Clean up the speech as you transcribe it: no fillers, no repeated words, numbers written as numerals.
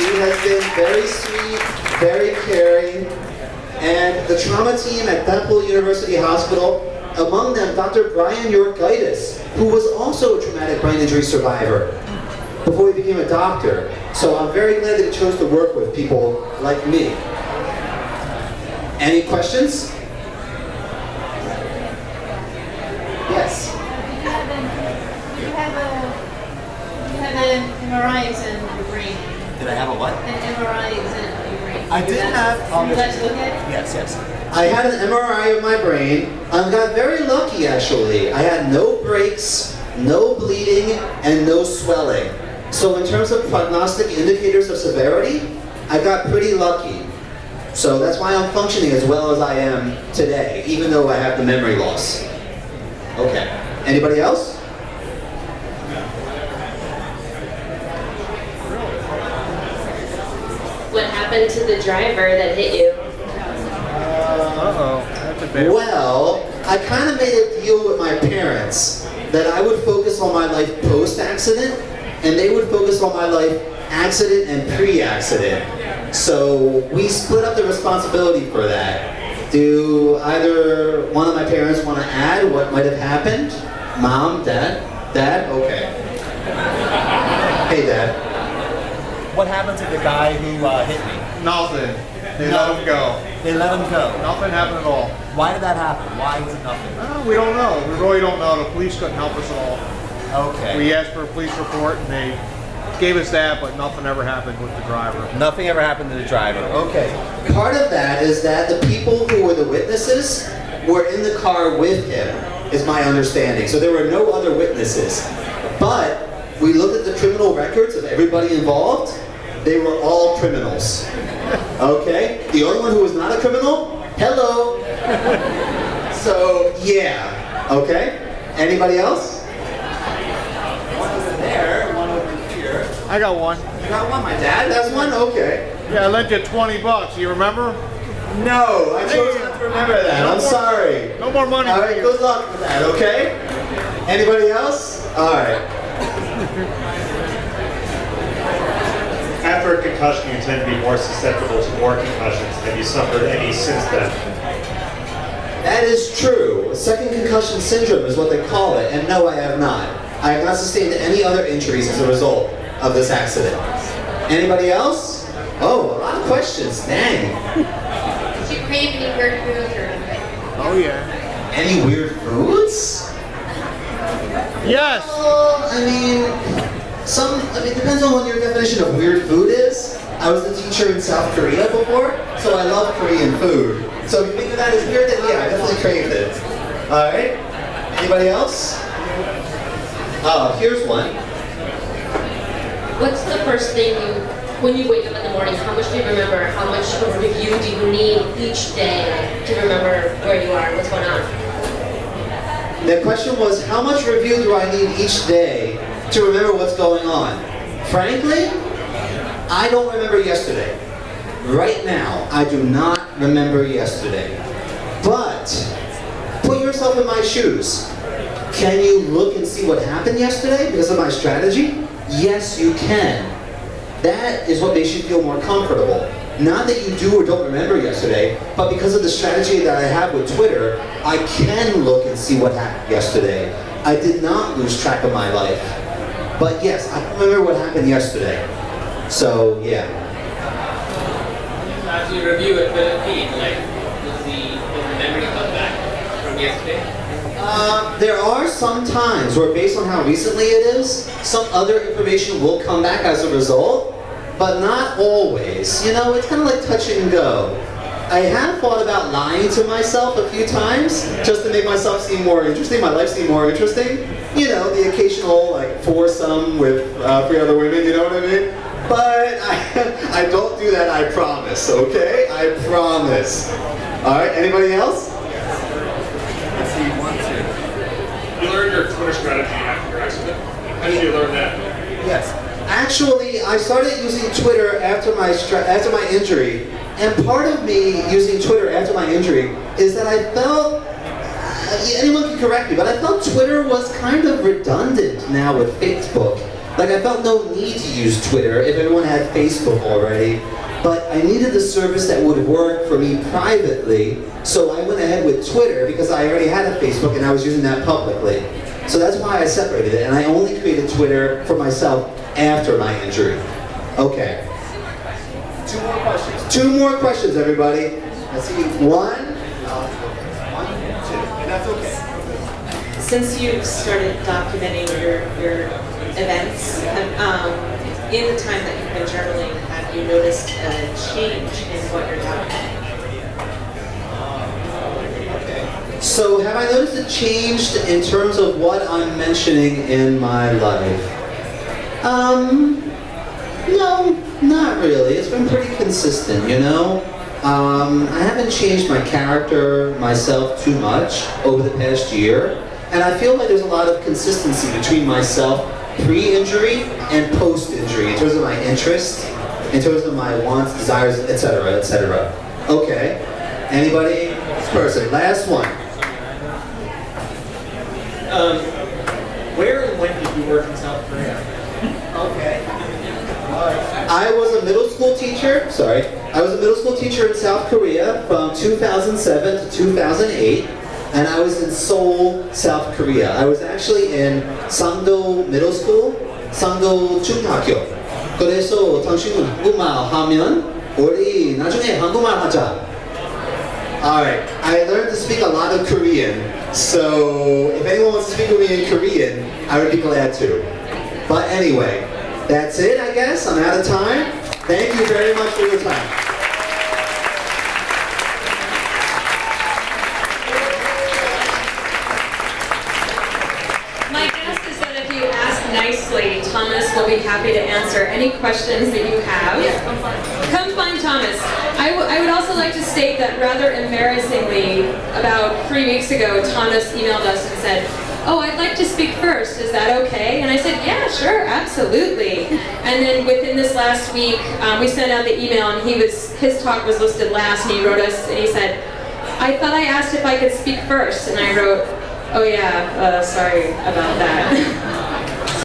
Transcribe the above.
She has been very sweet, very caring, and the trauma team at Temple University Hospital, among them Dr. Brian Yorkitis, who was also a traumatic brain injury survivor before he became a doctor. So I'm very glad that he chose to work with people like me. Any questions? Yes. You have an MRI exam of your brain. Did I have a what? An MRI exam of your brain. I did have. Would you like to look at it? Yes, yes. I had an MRI of my brain. I got very lucky, actually. I had no breaks, no bleeding, and no swelling. So in terms of prognostic indicators of severity, I got pretty lucky. So that's why I'm functioning as well as I am today, even though I have the memory loss. Okay. Anybody else? What happened to the driver that hit you? That's a bit. Well, I kind of made a deal with my parents that I would focus on my life post-accident, and they would focus on my life accident and pre-accident. So we split up the responsibility for that. Do either one of my parents want to add what might have happened? Mom, Dad? Dad? Okay. Hey, Dad. What happened to the guy who hit me? Nothing. They let him go. They let him go. Nothing happened at all. Why did that happen? Why is it nothing? We don't know. We really don't know. The police couldn't help us at all. Okay. We asked for a police report and they gave us that, but nothing ever happened with the driver. Nothing ever happened to the driver. Okay. Part of that is that the people who were the witnesses were in the car with him, is my understanding. So there were no other witnesses. But we looked at the criminal records of everybody involved. They were all criminals. Okay? The only one who was not a criminal? Hello. So, yeah. Okay? Anybody else? One over there, one over here. I got one. You got one? My dad has one? Okay. Yeah, I lent you $20. You remember? No, I chose not to remember that. I'm sorry. No more money. All right, good luck with that, okay? Anybody else? All right. After a concussion, you tend to be more susceptible to more concussions. Have you suffered any since then? That is true. Second concussion syndrome is what they call it, and no, I have not. I have not sustained any other injuries as a result of this accident. Anybody else? Oh, a lot of questions. Dang. Did you crave any weird foods or anything? Oh, yeah. Any weird foods? Yes. Well, I mean, it depends on what your definition of weird food is. I was a teacher in South Korea before, so I love Korean food. So if you think of that as weird, then yeah, I definitely craved it. Alright? Anybody else? Oh, here's one. What's the first thing when you wake up in the morning, how much do you remember? How much of a review do you need each day to remember where you are, what's going on? The question was, how much review do I need each day to remember what's going on? Frankly, I don't remember yesterday. Right now, I do not remember yesterday. But, put yourself in my shoes. Can you look and see what happened yesterday because of my strategy? Yes, you can. That is what makes you feel more comfortable. Not that you do or don't remember yesterday, but because of the strategy that I have with Twitter, I can look and see what happened yesterday. I did not lose track of my life. But yes, I remember what happened yesterday. So, yeah. As you review it, will it be like, does the memory come back from yesterday? There are some times where, based on how recently it is, some other information will come back as a result, but not always. You know, it's kind of like touch and go. I have thought about lying to myself a few times, just to make myself seem more interesting, my life seem more interesting. You know, the occasional, like, foursome with 3 other women, you know what I mean? But I don't do that, I promise, okay? I promise. All right, anybody else? Let's see, 1, 2. You learned your Twitter strategy after your accident. How did you learn that? Yes. Actually, I started using Twitter after my injury, and part of me using Twitter after my injury is that I felt, anyone can correct me, but I felt Twitter was kind of redundant now with Facebook. Like I felt no need to use Twitter if everyone had Facebook already, but I needed the service that would work for me privately, so I went ahead with Twitter because I already had a Facebook and I was using that publicly. So that's why I separated it, and I only created Twitter for myself after my injury. Okay. 2 more questions. 2 more questions, everybody. Let's see. 1, 2, And that's okay. Since you've started documenting your events, in the time that you've been journaling, have you noticed a change in what you're documenting? So have I noticed a change in terms of what I'm mentioning in my life? No, not really. It's been pretty consistent, you know? I haven't changed my character, myself too much over the past year. And I feel like there's a lot of consistency between myself pre-injury and post-injury in terms of my interests, in terms of my wants, desires, etc., etc. Okay. Anybody? This person. Last one. Where and when did you work in South Korea? Okay. I was a middle school teacher. Sorry. I was a middle school teacher in South Korea from 2007 to 2008. And I was in Seoul, South Korea. I was actually in Sangdo Middle School, Sangdo 중학교. 그래서 당신은 한국말 하면 우리 나중에 한국말 하자. Alright, I learned to speak a lot of Korean, so if anyone wants to speak with me in Korean, I would be glad to. But anyway, that's it, I guess. I'm out of time. Thank you very much for your time. My guess is that if you ask nicely, Thomas will be happy to answer any questions that you have. Come find Thomas. I would also like to state that rather embarrassingly, about 3 weeks ago, Thomas emailed us and said, "Oh, I'd like to speak first. Is that okay?" And I said, "Yeah, sure, absolutely." And then within this last week, we sent out the email, and his talk was listed last, and he wrote us, and he said, "I thought I asked if I could speak first," and I wrote, "Oh yeah, sorry about that."